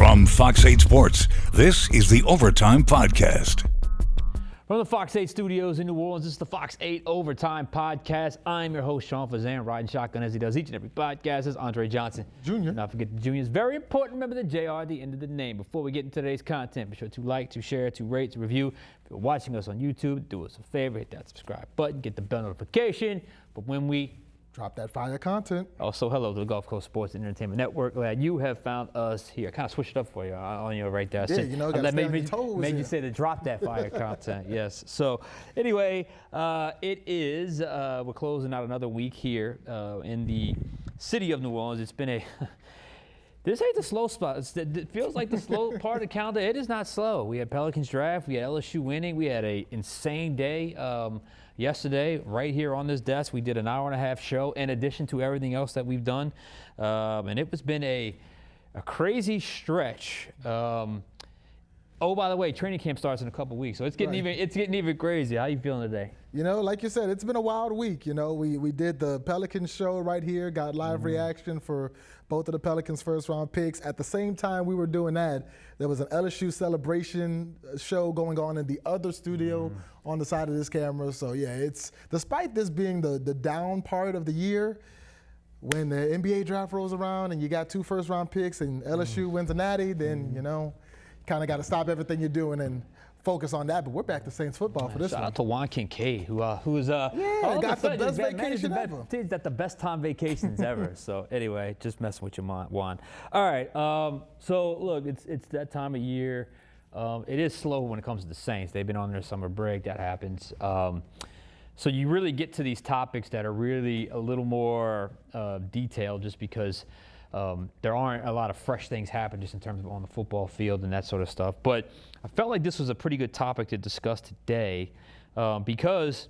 From Fox 8 Sports, this is the Overtime Podcast. From the Fox 8 studios in New Orleans, this is the Fox 8 Overtime Podcast. I'm your host, Sean Fazende, riding shotgun as he does each and every podcast. This is Andre Johnson. Junior. Not forget the Junior is very important. Remember the JR at the end of the name. Before we get into today's content, be sure to like, to share, to rate, to review. If you're watching us on YouTube, do us a favor, hit that subscribe button, get the bell notification. But when we drop that fire content. Also, hello to the Gulf Coast Sports and Entertainment Network. Glad you have found us here. Kind of switched it up for you on your right there. Yeah, you know, gotta stay on your toes. Made you say to drop that fire content. Yes. So, anyway, we're closing out another week here in the city of New Orleans. It's been this ain't the slow spot. It feels like the slow part of the calendar. It is not slow. We had Pelicans draft. We had LSU winning. We had an insane day. Yesterday, right here on this desk, we did an hour-and-a-half show in addition to everything else that we've done. And it has been a crazy stretch. Oh, by the way, training camp starts in a couple weeks, so it's getting even crazy. How you feeling today? You know, like you said, it's been a wild week. You know, we did the Pelicans show right here, got live reaction for both of the Pelicans' first-round picks. At the same time we were doing that, there was an LSU celebration show going on in the other studio on the side of this camera. So, yeah, it's despite this being the down part of the year, when the NBA draft rolls around and you got 2 first-round picks and LSU wins a natty, then, you know, kind of got to stop everything you're doing and focus on that. But we're back to Saints football for this one. Shout out to Juan Kincaid, who's got the best vacation ever. He's got the best time vacations ever. So anyway, just messing with you, Juan. All right. So look, it's that time of year. It is slow when it comes to the Saints. They've been on their summer break. That happens. So you really get to these topics that are really a little more detailed, just because there aren't a lot of fresh things happen just in terms of on the football field and that sort of stuff. But I felt like this was a pretty good topic to discuss today because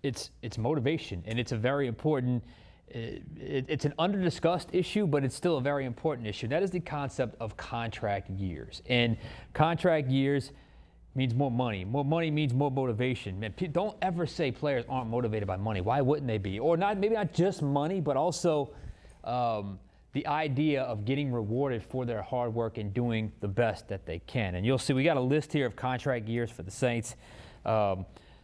it's motivation, and it's a very important, it's an under-discussed issue, but it's still a very important issue. That is the concept of contract years. And contract years means more money. More money means more motivation. Man, don't ever say players aren't motivated by money. Why wouldn't they be? Or not, maybe not just money, but also the idea of getting rewarded for their hard work and doing the best that they can. And you'll see we got a list here of contract years for the Saints.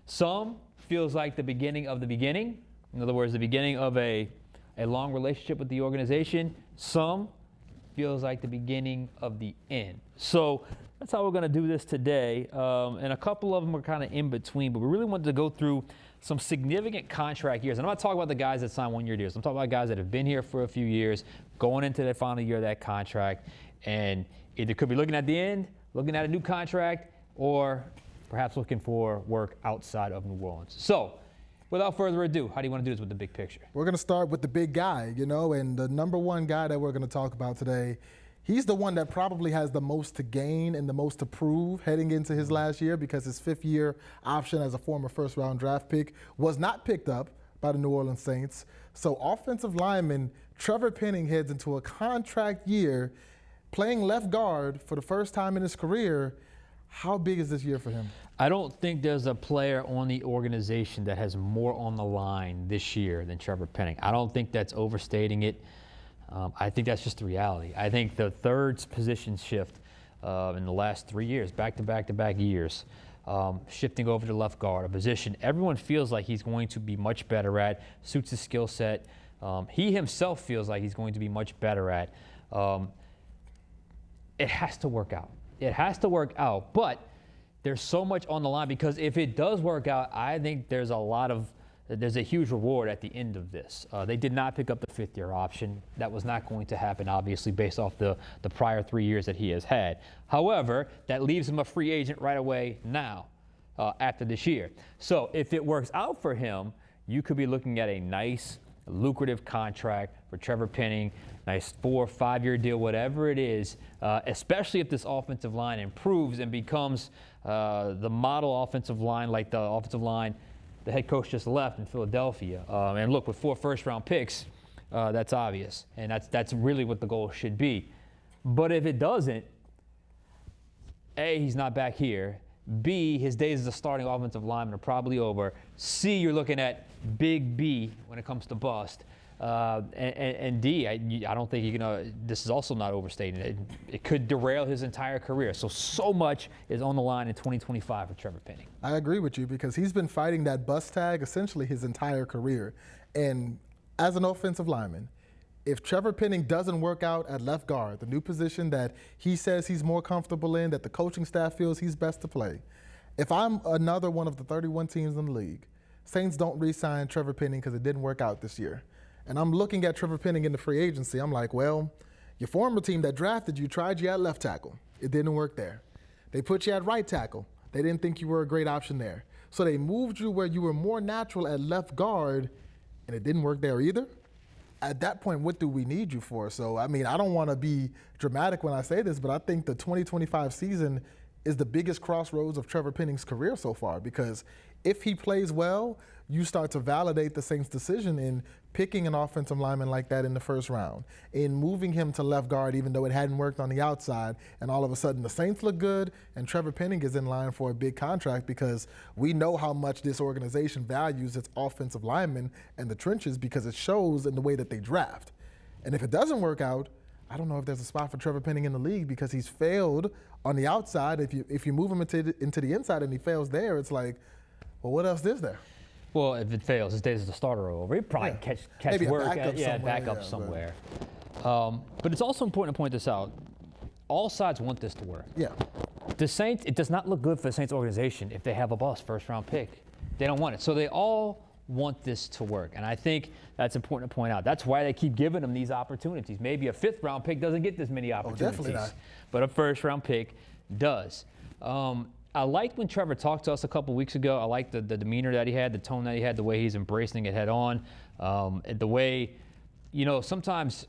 Some feels like the beginning of the beginning. In other words, the beginning of a long relationship with the organization. Some feels like the beginning of the end. So that's how we're going to do this today. And a couple of them are kind of in between, but we really wanted to go through some significant contract years. And I'm not talking about the guys that sign one-year deals. I'm talking about guys that have been here for a few years, going into their final year of that contract, and either could be looking at the end, looking at a new contract, or perhaps looking for work outside of New Orleans. So, without further ado, how do you want to do this with the big picture? We're going to start with the big guy, you know, and the number one guy that we're going to talk about today. He's the one that probably has the most to gain and the most to prove heading into his last year, because his 5th-year option as a former first-round draft pick was not picked up by the New Orleans Saints. So offensive lineman Trevor Penning heads into a contract year playing left guard for the first time in his career. How big is this year for him? I don't think there's a player on the organization that has more on the line this year than Trevor Penning. I don't think that's overstating it. I think that's just the reality. I think the third position shift in the last 3 years, back-to-back years, shifting over to left guard, a position everyone feels like he's going to be much better at, suits his skill set. He himself feels like he's going to be much better at. It has to work out. It has to work out, but there's so much on the line, because if it does work out, I think there's a huge reward at the end of this. They did not pick up the 5th-year option. That was not going to happen, obviously, based off the prior 3 years that he has had. However, that leaves him a free agent right away now after this year. So if it works out for him, you could be looking at a nice, lucrative contract for Trevor Penning, nice 4 or 5-year deal, whatever it is, especially if this offensive line improves and becomes the model offensive line, like the offensive line the head coach just left in Philadelphia. And look, with 4 first-round picks, that's obvious. And that's really what the goal should be. But if it doesn't, A, he's not back here. B, his days as a starting offensive lineman are probably over. C, you're looking at big B when it comes to bust. And D, I don't think you can. This is also not overstating it. It could derail his entire career. So much is on the line in 2025 for Trevor Penning. I agree with you because he's been fighting that bust tag essentially his entire career. And as an offensive lineman, if Trevor Penning doesn't work out at left guard, the new position that he says he's more comfortable in, that the coaching staff feels he's best to play, if I'm another one of the 31 teams in the league, Saints don't re-sign Trevor Penning because it didn't work out this year. And I'm looking at Trevor Penning in the free agency. I'm like, well, your former team that drafted you tried you at left tackle. It didn't work there. They put you at right tackle. They didn't think you were a great option there. So they moved you where you were more natural at left guard, and it didn't work there either. At that point, what do we need you for? So, I mean, I don't want to be dramatic when I say this, but I think the 2025 season is the biggest crossroads of Trevor Penning's career so far because if he plays well, you start to validate the Saints' decision in picking an offensive lineman like that in the first round, in moving him to left guard even though it hadn't worked on the outside, and all of a sudden the Saints look good and Trevor Penning is in line for a big contract because we know how much this organization values its offensive linemen and the trenches because it shows in the way that they draft. And if it doesn't work out, I don't know if there's a spot for Trevor Penning in the league because he's failed on the outside. If you move him into the inside and he fails there, it's like, well, what else is there? Well, if it fails, his days as a starter are over. He'd probably catch Maybe work, backup somewhere. But it's also important to point this out. All sides want this to work. Yeah. The Saints, it does not look good for the Saints organization if they have a bust first-round pick. They don't want it. So they all want this to work. And I think that's important to point out. That's why they keep giving them these opportunities. Maybe a fifth-round pick doesn't get this many opportunities. Definitely not. But a first-round pick does. I liked when Trevor talked to us a couple weeks ago. I liked the demeanor that he had, the tone that he had, the way he's embracing it head on. The way, sometimes,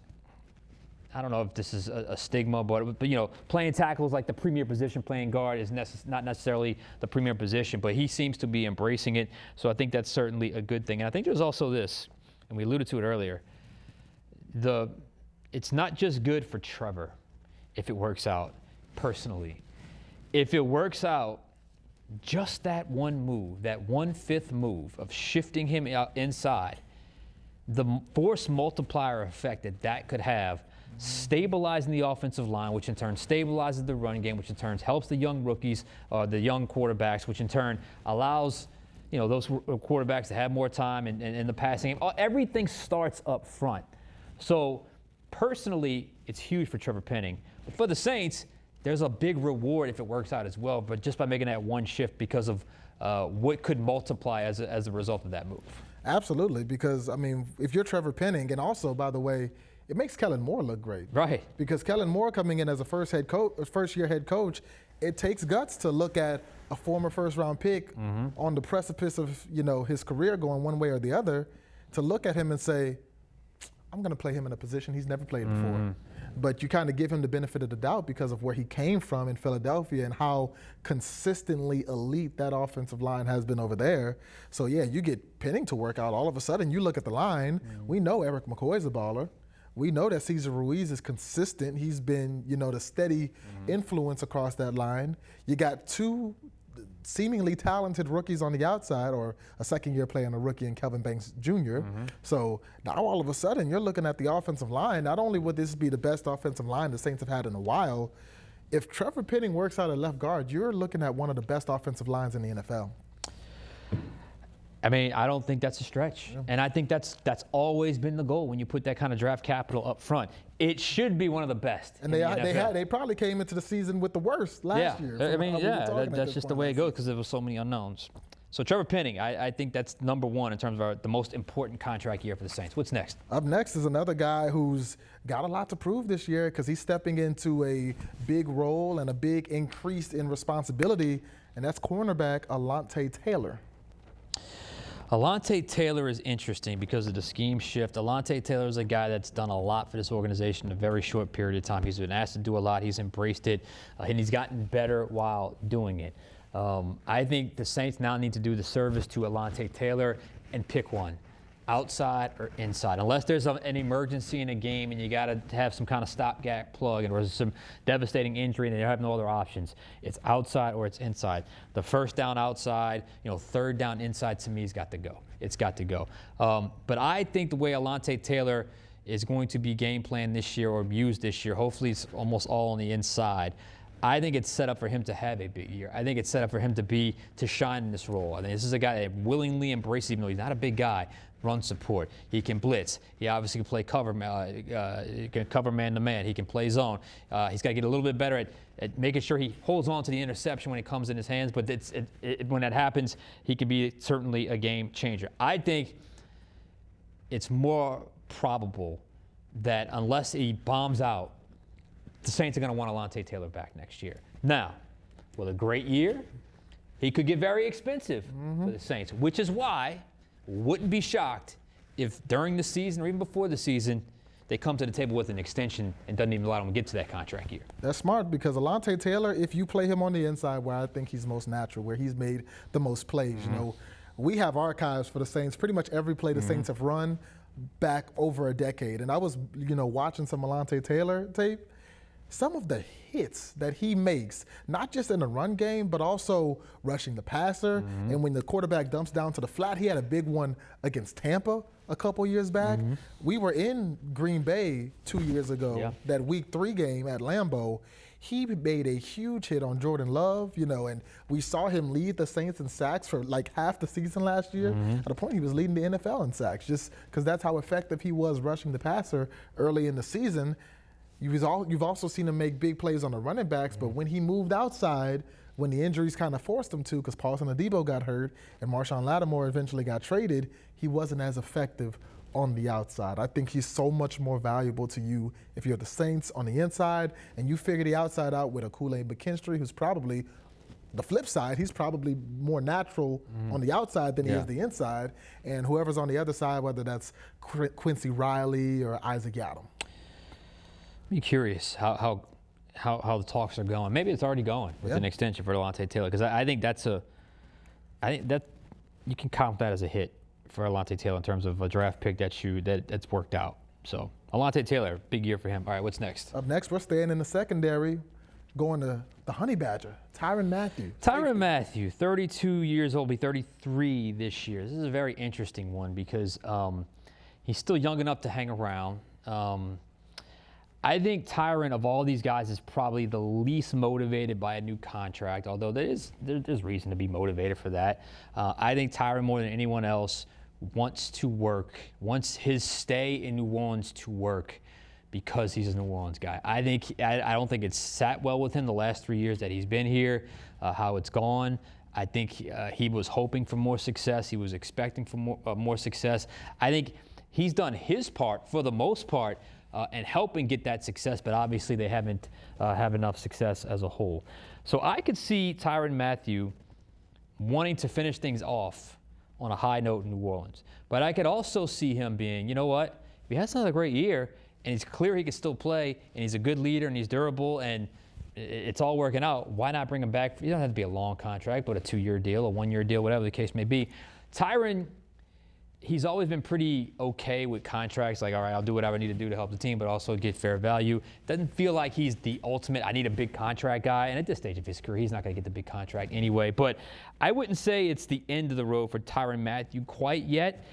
I don't know if this is a stigma, but playing tackle is like the premier position. Playing guard is not necessarily the premier position, but he seems to be embracing it. So I think that's certainly a good thing. And I think there's also this, and we alluded to it earlier, it's not just good for Trevor if it works out personally. If it works out, just that one move, that 1/5 move of shifting him out inside, the force multiplier effect that could have, stabilizing the offensive line, which in turn stabilizes the running game, which in turn helps the young rookies, the young quarterbacks, which in turn allows those quarterbacks to have more time in the passing game. Everything starts up front. So personally, it's huge for Trevor Penning. But for the Saints, there's a big reward if it works out as well, but just by making that one shift because of what could multiply as a result of that move. Absolutely, because, I mean, if you're Trevor Penning, and also, by the way, it makes Kellen Moore look great. Right. Because Kellen Moore coming in as a first-year head coach, it takes guts to look at a former first-round pick on the precipice of, his career going one way or the other, to look at him and say, I'm going to play him in a position he's never played before. But you kind of give him the benefit of the doubt because of where he came from in Philadelphia and how consistently elite that offensive line has been over there. So, yeah, you get Penning to work out. All of a sudden, you look at the line. We know Eric McCoy's a baller. We know that Cesar Ruiz is consistent. He's been, the steady influence across that line. You got two seemingly talented rookies on the outside, or a second-year player and a rookie in Kelvin Banks Jr. So now all of a sudden you're looking at the offensive line. Not only would this be the best offensive line the Saints have had in a while, if Trevor Penning works out at left guard, you're looking at one of the best offensive lines in the NFL. I mean, I don't think that's a stretch. Yeah. And I think that's always been the goal when you put that kind of draft capital up front. It should be one of the best. And they probably came into the season with the worst last year. I mean, that's just the way it goes because there were so many unknowns. So Trevor Penning, I think that's number one in terms of the most important contract year for the Saints. What's next? Up next is another guy who's got a lot to prove this year because he's stepping into a big role and a big increase in responsibility, and that's cornerback Alante Taylor. Alante Taylor is interesting because of the scheme shift. Alante Taylor is a guy that's done a lot for this organization in a very short period of time. He's been asked to do a lot. He's embraced it, and he's gotten better while doing it. I think the Saints now need to do the service to Alante Taylor and pick one. outside or inside. Unless there's an emergency in a game and you got to have some kind of stopgap plug and there's some devastating injury and they have no other options, it's outside or it's inside. The first down outside, third down inside to me has got to go. It's got to go. But I think the way Alante Taylor is going to be game planned this year or used this year, hopefully it's almost all on the inside. I think it's set up for him to have a big year. I think it's set up for him to shine in this role. I think this is a guy that willingly embraces, even though he's not a big guy, run support. He can blitz. He obviously can play cover, he can cover man-to-man. He can play zone. He's got to get a little bit better at making sure he holds on to the interception when it comes in his hands. But when that happens, he can be certainly a game changer. I think it's more probable that unless he bombs out, the Saints are going to want Alante Taylor back next year. Now, with a great year, he could get very expensive for the Saints, which is why wouldn't be shocked if during the season or even before the season they come to the table with an extension and doesn't even allow him to get to that contract year. That's smart because Alante Taylor, if you play him on the inside where I think he's most natural, where he's made the most plays, we have archives for the Saints. Pretty much every play the Saints have run back over a decade. And I was, watching some Alante Taylor tape. Some of the hits that he makes, not just in the run game, but also rushing the passer. And when the quarterback dumps down to the flat, he had a big one against Tampa a couple years back. We were in Green Bay 2 years ago, that Week 3 game at Lambeau. He made a huge hit on Jordan Love, and we saw him lead the Saints in sacks for like half the season last year. At a point, he was leading the NFL in sacks just because that's how effective he was rushing the passer early in the season. You've also seen him make big plays on the running backs, but when he moved outside, when the injuries kind of forced him to, because Paulson Adebo got hurt and Marshawn Lattimore eventually got traded, he wasn't as effective on the outside. I think he's so much more valuable to you if you're the Saints on the inside and you figure the outside out with a Kool-Aid McKinstry, who's probably the flip side. He's probably more natural on the outside than he is the inside. And whoever's on the other side, whether that's Quincy Riley or Isaac Yiadom. I'm curious how the talks are going. Maybe it's already going with an extension for Alante Taylor, because I think that you can count that as a hit for Alante Taylor in terms of a draft pick that's worked out. So Alante Taylor, big year for him. All right, what's next? Up next, we're staying in the secondary, going to the Honey Badger, Tyron Matthew. Tyron Matthew, 32 years old, be 33 this year. This is a very interesting one because he's still young enough to hang around. I think Tyron, of all these guys, is probably the least motivated by a new contract, although there's reason to be motivated for that. I think Tyron, more than anyone else, wants to work, wants his stay in New Orleans to work because he's a New Orleans guy. I don't think it's sat well with him the last 3 years that he's been here, how it's gone. I think he was hoping for more success. He was expecting for more success. I think he's done his part for the most part, and helping get that success, but obviously they haven't have enough success as a whole. So I could see Tyron Matthew wanting to finish things off on a high note in New Orleans. But I could also see him being, you know what, if he has another great year and he's clear he can still play and he's a good leader and he's durable and it's all working out, why not bring him back? You don't have to be a long contract, but a 2-year deal, a 1-year deal, whatever the case may be. Tyron, he's always been pretty okay with contracts, like, all right, I'll do whatever I need to do to help the team, but also get fair value. Doesn't feel like he's the ultimate, I need a big contract guy. And at this stage of his career, he's not going to get the big contract anyway. But I wouldn't say it's the end of the road for Tyron Matthew quite yet.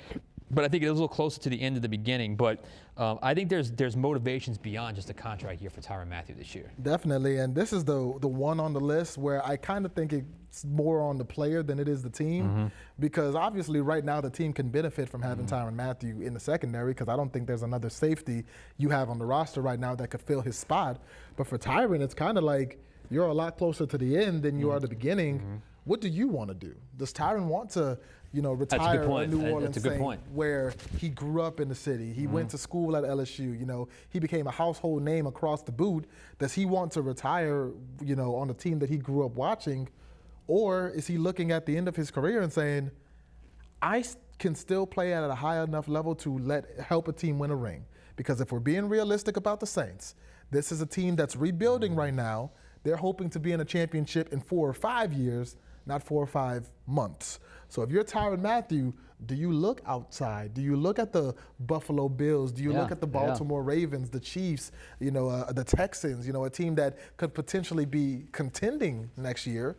But I think it is a little closer to the end of the beginning. But I think there's motivations beyond just a contract year for Tyron Matthew this year. Definitely, and this is the one on the list where I kind of think it's more on the player than it is the team, because obviously right now the team can benefit from having Tyron Matthew in the secondary, because I don't think there's another safety you have on the roster right now that could fill his spot. But for Tyron, it's kind of like you're a lot closer to the end than you are the beginning. What do you want to do? Does Tyron want to retire a New Orleans Saint where he grew up in the city? He went to school at LSU. He became a household name across the boot. Does he want to retire, on the team that he grew up watching? Or is he looking at the end of his career and saying, I can still play at a high enough level to help a team win a ring? Because if we're being realistic about the Saints, this is a team that's rebuilding right now. They're hoping to be in a championship in 4 or 5 years, not 4 or 5 months. So if you're Tyron Matthew, do you look outside? Do you look at the Buffalo Bills? Do you look at the Baltimore Ravens, the Chiefs, the Texans, a team that could potentially be contending next year?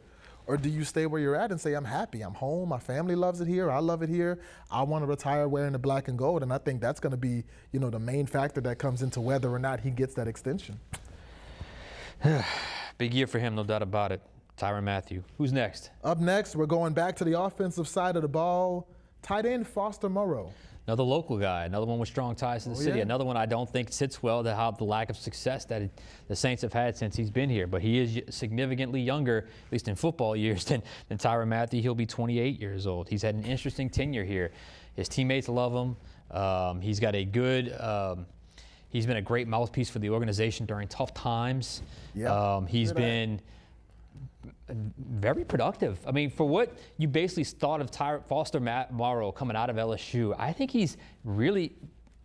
Or do you stay where you're at and say, I'm happy, I'm home, my family loves it here, I love it here, I want to retire wearing the black and gold? And I think that's going to be, the main factor that comes into whether or not he gets that extension. Big year for him, no doubt about it. Tyron Matthew. Who's next? Up next, we're going back to the offensive side of the ball. Tight end Foster Moreau. Another local guy, another one with strong ties to the city, another one I don't think sits well to have the lack of success that the Saints have had since he's been here. But he is significantly younger, at least in football years, than Tyron Matthew. He'll be 28 years old. He's had an interesting tenure here. His teammates love him. He's got a good he's been a great mouthpiece for the organization during tough times. He's been very productive. I mean, for what you basically thought of Foster Moreau coming out of LSU, I think he's really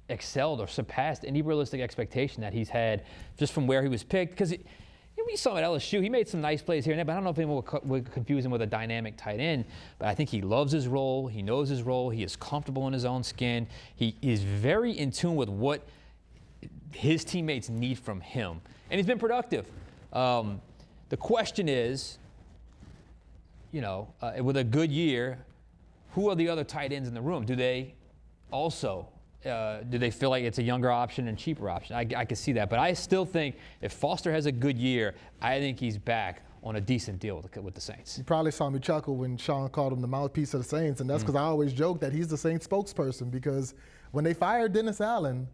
excelled or surpassed any realistic expectation that he's had just from where he was picked. Because we saw him at LSU, he made some nice plays here and there, but I don't know if anyone would confuse him with a dynamic tight end. But I think he loves his role. He knows his role. He is comfortable in his own skin. He is very in tune with what his teammates need from him. And he's been productive. The question is, with a good year, who are the other tight ends in the room? Do they also, do they feel like it's a younger option and cheaper option? I can see that. But I still think if Foster has a good year, I think he's back on a decent deal with the Saints. You probably saw me chuckle when Sean called him the mouthpiece of the Saints, and that's because I always joke that he's the Saints spokesperson, because when they fired Dennis Allen,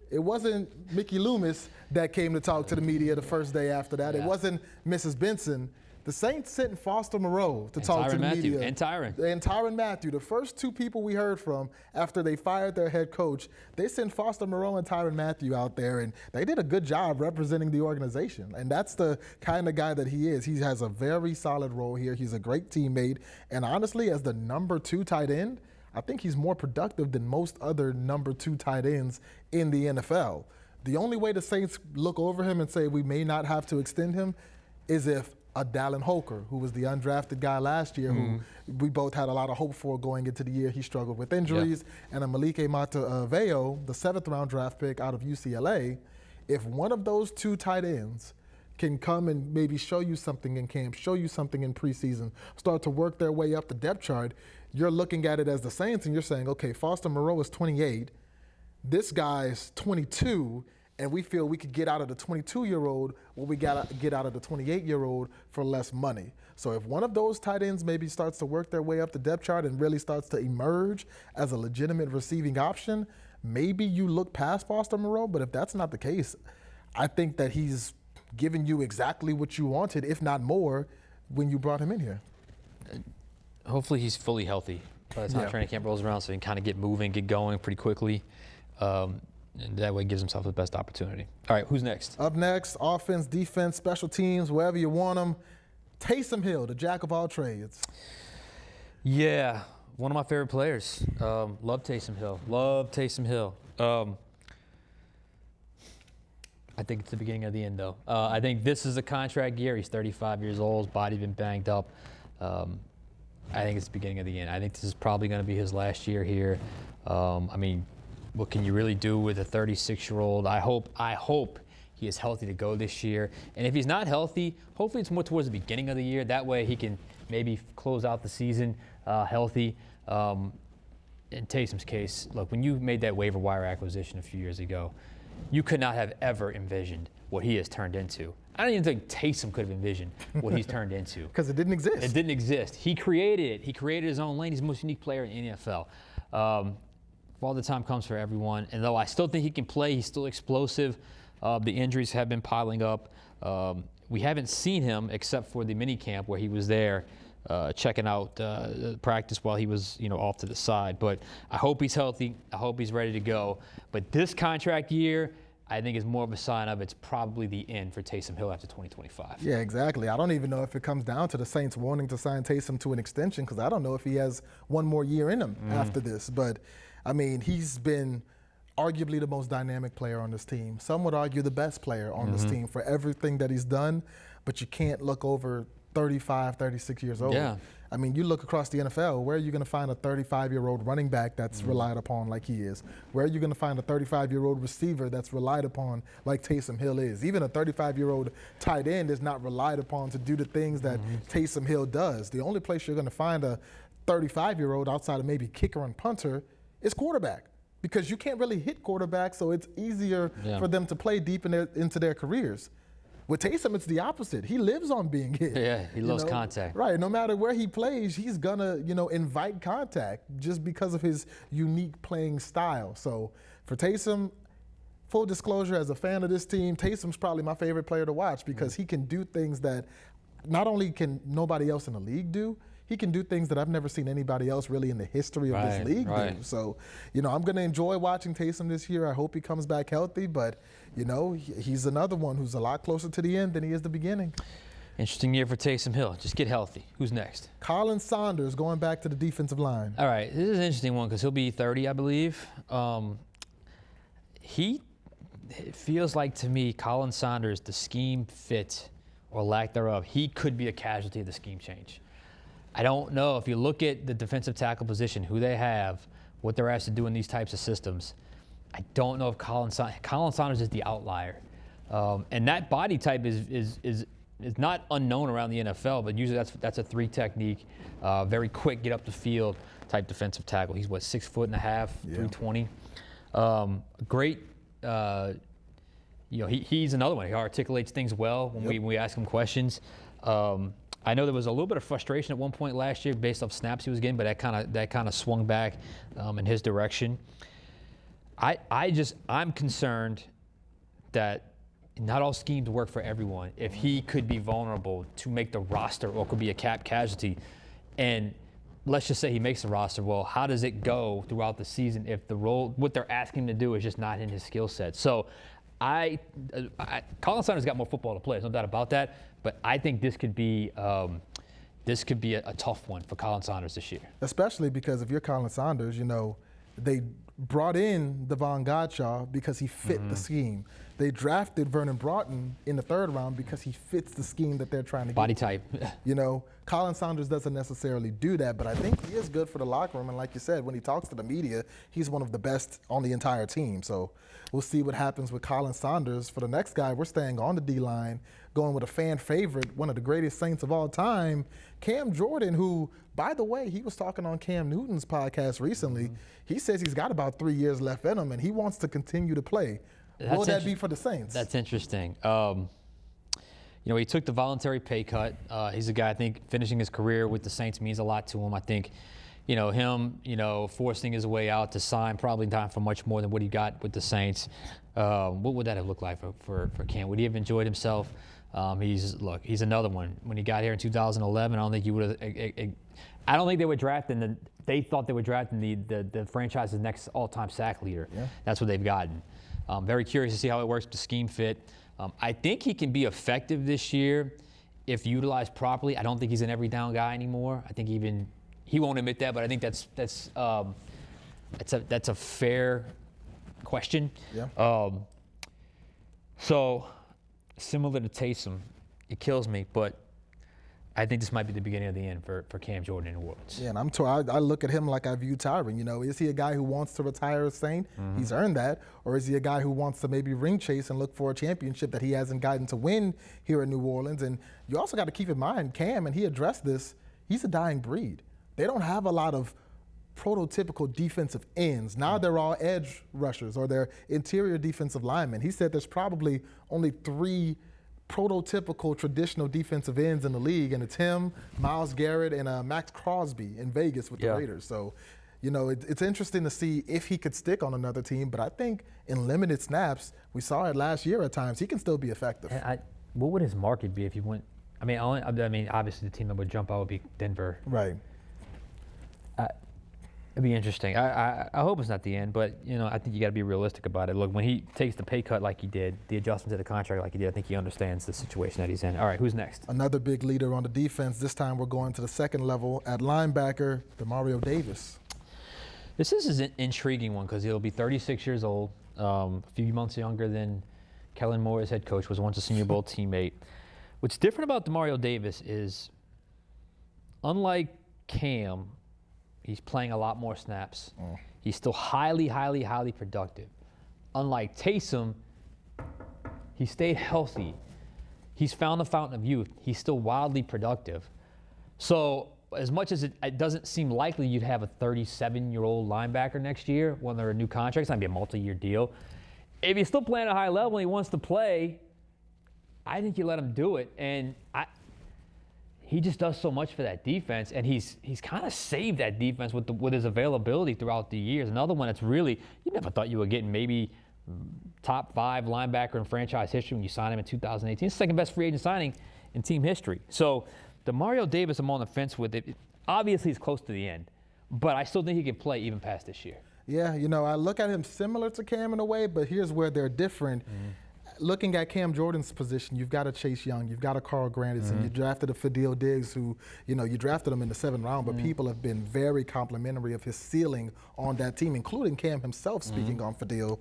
it wasn't Mickey Loomis that came to talk to the media the first day after that. It wasn't Mrs. Benson. The Saints sent Foster Moreau to talk to the media. And Tyron Matthew. The first two people we heard from after they fired their head coach, they sent Foster Moreau and Tyron Matthew out there, and they did a good job representing the organization. And that's the kind of guy that he is. He has a very solid role here. He's a great teammate. And honestly, as the number 2 tight end, I think he's more productive than most other number 2 tight ends in the NFL. The only way the Saints look over him and say we may not have to extend him is if a Dallin Holker, who was the undrafted guy last year, who we both had a lot of hope for going into the year. He struggled with injuries. And a Malike Mataveo, the 7th-round draft pick out of UCLA, if one of those 2 tight ends can come and maybe show you something in camp, show you something in preseason, start to work their way up the depth chart, you're looking at it as the Saints and you're saying, okay, Foster Moreau is 28, this guy's 22, and we feel we could get out of the 22-year-old what we got to get out of the 28-year-old for less money. So if one of those tight ends maybe starts to work their way up the depth chart and really starts to emerge as a legitimate receiving option, maybe you look past Foster Moreau. But if that's not the case, I think that he's giving you exactly what you wanted, if not more, when you brought him in here. Hopefully he's fully healthy by the time training camp rolls around, so he can kind of get moving, get going pretty quickly. And that way gives himself the best opportunity. All right, who's next? Up next, offense, defense, special teams, wherever you want them. Taysom Hill, the jack of all trades. Yeah, one of my favorite players. Love Taysom Hill. Love Taysom Hill. I think it's the beginning of the end, though. I think this is a contract year. He's 35 years old. His body's been banged up. I think it's the beginning of the end. I think this is probably going to be his last year here. I mean, what can you really do with a 36-year-old? I hope he is healthy to go this year. And if he's not healthy, hopefully it's more towards the beginning of the year. That way he can maybe close out the season healthy. In Taysom's case, look, when you made that waiver wire acquisition a few years ago, you could not have ever envisioned what he has turned into. I don't even think Taysom could have envisioned what he's turned into. Because it didn't exist. It didn't exist. He created it. He created his own lane. He's the most unique player in the NFL. All the time comes for everyone. And though I still think he can play, he's still explosive. The injuries have been piling up. We haven't seen him except for the mini camp where he was there checking out practice while he was, off to the side. But I hope he's healthy. I hope he's ready to go. But this contract year, I think is more of a sign of it's probably the end for Taysom Hill after 2025. Yeah, exactly. I don't even know if it comes down to the Saints wanting to sign Taysom to an extension, because I don't know if he has one more year in him after this. But, I mean, he's been arguably the most dynamic player on this team. Some would argue the best player on this team for everything that he's done, but you can't look over 35, 36 years old. Yeah. I mean, you look across the NFL, where are you going to find a 35-year-old running back that's relied upon like he is? Where are you going to find a 35-year-old receiver that's relied upon like Taysom Hill is? Even a 35-year-old tight end is not relied upon to do the things that Taysom Hill does. The only place you're going to find a 35-year-old outside of maybe kicker and punter is quarterback, because you can't really hit quarterbacks, so it's easier for them to play deep into their careers. With Taysom, it's the opposite. He lives on being hit. Yeah, he loves contact. Right. No matter where he plays, he's gonna, invite contact just because of his unique playing style. So for Taysom, full disclosure, as a fan of this team, Taysom's probably my favorite player to watch because he can do things that not only can nobody else in the league do, he can do things that I've never seen anybody else really in the history of this league do. So, I'm going to enjoy watching Taysom this year. I hope he comes back healthy, but, he's another one who's a lot closer to the end than he is the beginning. Interesting year for Taysom Hill. Just get healthy. Who's next? Colin Saunders going back to the defensive line. All right, this is an interesting one because he'll be 30, I believe. It feels like to me, Colin Saunders, the scheme fit or lack thereof, he could be a casualty of the scheme change. I don't know. If you look at the defensive tackle position, who they have, what they're asked to do in these types of systems, I don't know if Colin Saunders is the outlier. And that body type is not unknown around the NFL, but usually that's a 3 technique, very quick, get up the field type defensive tackle. He's 6'1.5", 320. Great. He's another one. He articulates things well when we ask him questions. I know there was a little bit of frustration at one point last year based off snaps he was getting, but that kind of swung back in his direction. I'm concerned that not all schemes work for everyone. If he could be vulnerable to make the roster or could be a cap casualty, and let's just say he makes the roster, well, how does it go throughout the season if what they're asking him to do is just not in his skill set? So Colin Saunders got more football to play, there's no doubt about that, but I think this could be a tough one for Colin Saunders this year. Especially because if you're Colin Saunders, they brought in Devon Godshaw because he fit the scheme. They drafted Vernon Broughton in the 3rd round because he fits the scheme that they're trying to Body get. type. Colin Saunders doesn't necessarily do that, but I think he is good for the locker room. And like you said, when he talks to the media, he's one of the best on the entire team. So we'll see what happens with Colin Saunders. For the next guy, we're staying on the D-line, going with a fan favorite, one of the greatest Saints of all time, Cam Jordan, who, by the way, he was talking on Cam Newton's podcast recently. He says he's got about 3 years left in him, and he wants to continue to play. Will that be for the Saints? That's interesting. He took the voluntary pay cut. He's a guy, I think, finishing his career with the Saints means a lot to him. I think, him, forcing his way out to sign probably time for much more than what he got with the Saints. What would that have looked like for Cam? Would he have enjoyed himself? He's another one. When he got here in 2011, I don't think he would have. I don't think they were drafting. They thought they were drafting the franchise's next all-time sack leader. Yeah. That's what they've gotten. Very curious to see how it works to scheme fit. I think he can be effective this year if utilized properly. I don't think he's an every down guy anymore. I think he won't admit that, but I think that's a fair question. Yeah. So similar to Taysom, it kills me, but I think this might be the beginning of the end for Cam Jordan in New Orleans. Yeah, and I look at him like I view Tyron. Is he a guy who wants to retire a Saint? He's earned that. Or is he a guy who wants to maybe ring chase and look for a championship that he hasn't gotten to win here in New Orleans? And you also got to keep in mind, Cam, and he addressed this, he's a dying breed. They don't have a lot of prototypical defensive ends. Now they're all edge rushers or they're interior defensive linemen. He said there's probably only 3 prototypical traditional defensive ends in the league, and it's him, Myles Garrett, and Max Crosby in Vegas with the Raiders. So, it's interesting to see if he could stick on another team, but I think in limited snaps, we saw it last year at times, he can still be effective. What would his market be if he went? I mean, obviously the team that would jump out would be Denver. Right. It'd be interesting. I hope it's not the end, but I think you got to be realistic about it. Look, when he takes the pay cut like he did, the adjustment to the contract like he did, I think he understands the situation that he's in. All right, who's next? Another big leader on the defense. This time we're going to the second level at linebacker, Demario Davis. This is an intriguing one because he'll be 36 years old, a few months younger than Kellen Moore, his head coach, was once a Senior Bowl teammate. What's different about Demario Davis is, unlike Cam, he's playing a lot more snaps. He's still highly, highly, highly productive. Unlike Taysom, he stayed healthy. He's found the fountain of youth. He's still wildly productive. So as much as it doesn't seem likely you'd have a 37-year-old linebacker next year when they're a new contract, it's not going to be a multi-year deal. If he's still playing at a high level and he wants to play, I think you let him do it. And he just does so much for that defense, and he's kind of saved that defense with his availability throughout the years. Another one that's really, you never thought you were getting maybe top 5 linebacker in franchise history when you signed him in 2018. It's the second best free agent signing in team history. So Demario Davis, I'm on the fence with it. Obviously, he's close to the end, but I still think he can play even past this year. Yeah, I look at him similar to Cam in a way, but here's where they're different. Looking at Cam Jordan's position, you've got a Chase Young, you've got a Carl Granderson, you drafted a Fadil Diggs who, you drafted him in the 7th round, but people have been very complimentary of his ceiling on that team, including Cam himself speaking on Fadil.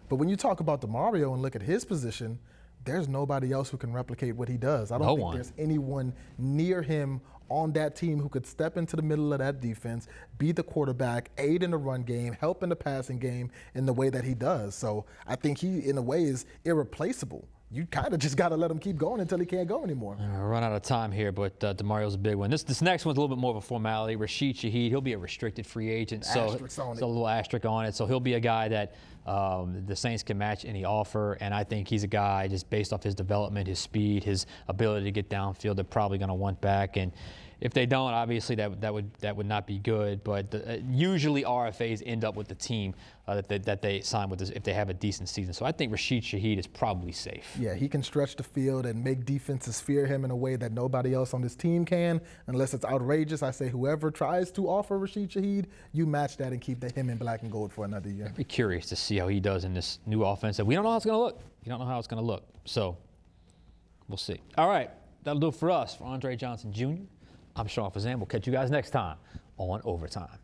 But when you talk about Demario and look at his position, there's nobody else who can replicate what he does. I don't think there's anyone near him on that team who could step into the middle of that defense, be the quarterback, aid in the run game, help in the passing game in the way that he does. So I think he, in a way, is irreplaceable. You kind of just got to let him keep going until he can't go anymore. We're run out of time here, but Demario's a big one. This next one's a little bit more of a formality. Rashid Shaheed, he'll be a restricted free agent. So it's a little asterisk on it. So he'll be a guy that the Saints can match any offer, and I think he's a guy just based off his development, his speed, his ability to get downfield, they're probably going to want back. And if they don't, obviously that would not be good. But usually RFAs end up with the team that they sign with if they have a decent season. So I think Rashid Shaheed is probably safe. Yeah, he can stretch the field and make defenses fear him in a way that nobody else on this team can, unless it's outrageous. I say whoever tries to offer Rashid Shaheed, you match that and keep him in black and gold for another year. I'd be curious to see how he does in this new offense. We don't know how it's going to look. You don't know how it's going to look. So we'll see. All right, that'll do it for us. For Andre Johnson Jr., I'm Sean Fazende. We'll catch you guys next time on Overtime.